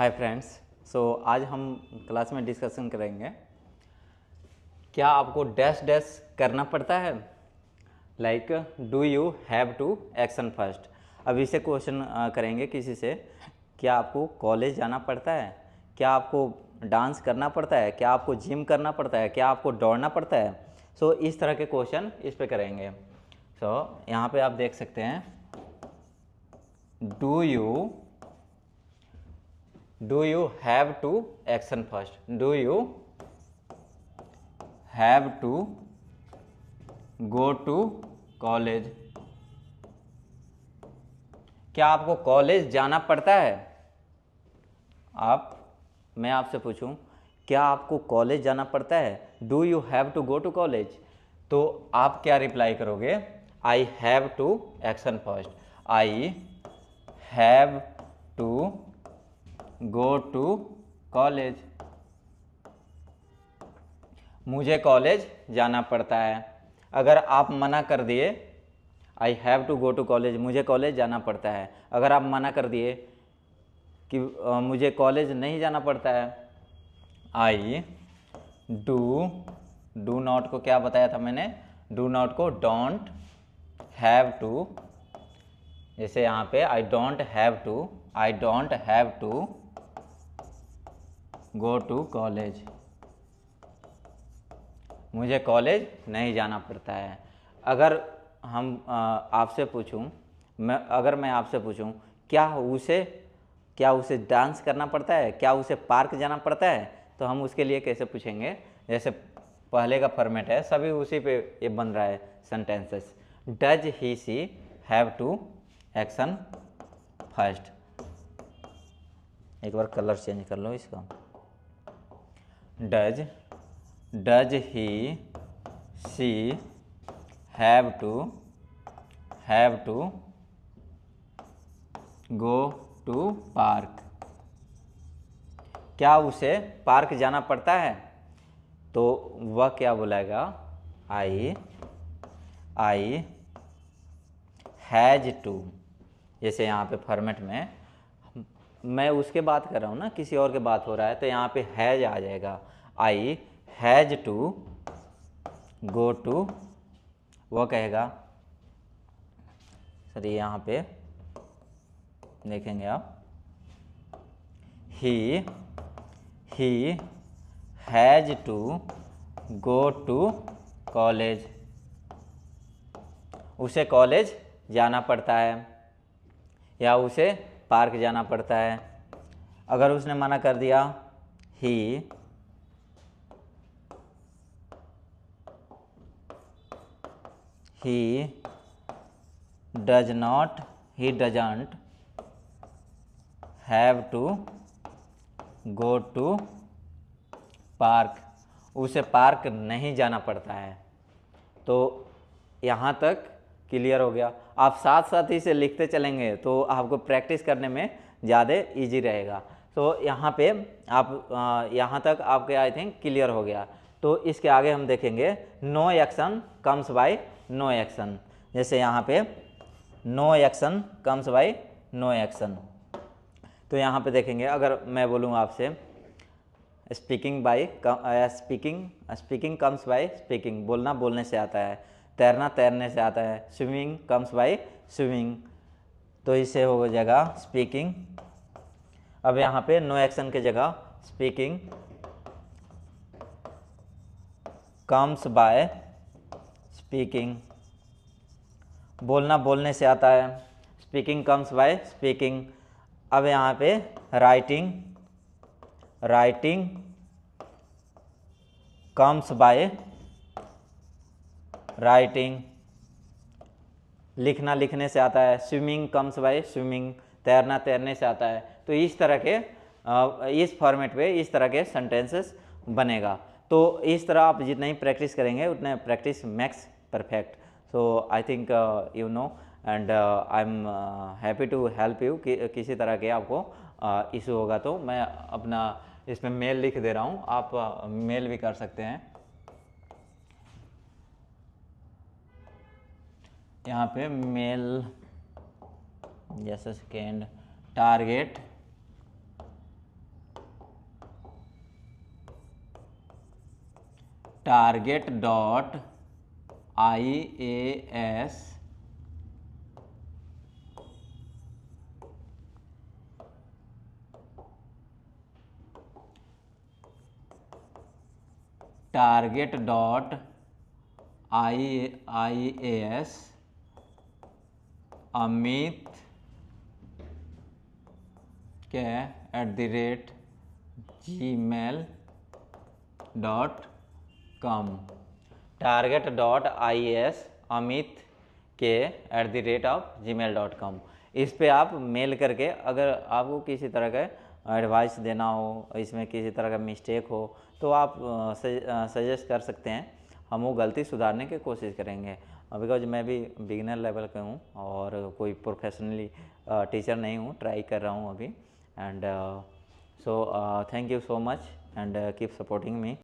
Hi friends. आज हम class में डिस्कशन करेंगे, क्या आपको डैश डैश करना पड़ता है, like do you have to action first. अब इसे क्वेश्चन करेंगे किसी से, क्या आपको कॉलेज जाना पड़ता है, क्या आपको डांस करना पड़ता है, क्या आपको जिम करना पड़ता है, क्या आपको दौड़ना पड़ता है। इस तरह के क्वेश्चन इस पे करेंगे। यहाँ पे आप देख सकते हैं, do you have to action first, do you have to go to college, क्या आपको कॉलेज जाना पड़ता है। मैं आपसे पूछूं, क्या आपको कॉलेज जाना पड़ता है, do you have to go to college, तो आप क्या रिप्लाई करोगे, I have to action first, I have to go to college, मुझे कॉलेज जाना पड़ता है। अगर आप मना कर दिए, I have to go to college, मुझे कॉलेज जाना पड़ता है, अगर आप मना कर दिए कि मुझे कॉलेज नहीं जाना पड़ता है, आई डू नॉट को क्या बताया था मैंने, डू नॉट को डोंट हैव टू, जैसे यहाँ पे I don't have to go to college, मुझे कॉलेज नहीं जाना पड़ता है। अगर हम आपसे पूछूं, अगर मैं आपसे पूछूं, क्या उसे डांस करना पड़ता है, क्या उसे पार्क जाना पड़ता है, तो हम उसके लिए कैसे पूछेंगे, जैसे पहले का फॉर्मेट है, सभी उसी पे ये बन रहा है sentences. Does he she have to action first. एक बार कलर चेंज कर लो इसका। Does he she have to go to park, क्या उसे पार्क जाना पड़ता है, तो वह क्या बोलेगा, आई हैज टू। जैसे यहाँ पे फॉर्मेट में मैं उसके बात कर रहा हूँ ना, किसी और के बात हो रहा है, तो यहाँ पे हैज आ जाएगा, I has to go to, वो कहेगा, सर यहाँ पे देखेंगे आप, he has to go to college, उसे कॉलेज जाना पड़ता है या उसे पार्क जाना पड़ता है। अगर उसने मना कर दिया, he doesn't have to go to park, उसे पार्क नहीं जाना पड़ता है। तो यहाँ तक क्लियर हो गया। आप साथ साथ इसे लिखते चलेंगे तो आपको प्रैक्टिस करने में ज़्यादा इजी रहेगा। तो यहाँ पे आप यहाँ तक आपके आई थिंक क्लियर हो गया। तो इसके आगे हम देखेंगे, no action comes by no action. जैसे यहाँ पे no action comes by no action, तो यहाँ पे देखेंगे, अगर मैं बोलूँ आपसे, स्पीकिंग कम्स बाय स्पीकिंग, बोलना बोलने से आता है, तैरना तैरने से आता है, स्विमिंग कम्स बाय स्विमिंग, तो इससे हो जाएगा स्पीकिंग। अब यहाँ पे नो एक्शन के जगह स्पीकिंग कम्स बाय स्पीकिंग, बोलना बोलने से आता है, स्पीकिंग कम्स बाय स्पीकिंग। अब यहाँ पे राइटिंग कम्स बाय राइटिंग, लिखना लिखने से आता है, स्विमिंग कम्स बाय स्विमिंग, तैरना तैरने से आता है। तो इस तरह के इस फॉर्मेट पे इस तरह के सेंटेंसेस बनेगा। तो इस तरह आप जितना ही प्रैक्टिस करेंगे उतने practice makes perfect. So I think you know and I am happy to help you. किसी तरह के आपको इशू होगा तो मैं अपना इसमें मेल लिख दे रहा हूँ, आप मेल भी कर सकते हैं। यहाँ पे मेल, जैसे second, target target.ias target.ias Amit के @gmail.com target.ias अमित के @gmail.com इस पे आप मेल करके अगर आपको किसी तरह का एडवाइस देना हो, इसमें किसी तरह का मिस्टेक हो तो आप सजेस्ट कर सकते हैं। हम वो गलती सुधारने की कोशिश करेंगे, बिकॉज मैं भी बिगिनर लेवल का हूँ और कोई प्रोफेशनली टीचर नहीं हूँ, ट्राई कर रहा हूँ अभी। And so thank you so much and keep supporting me.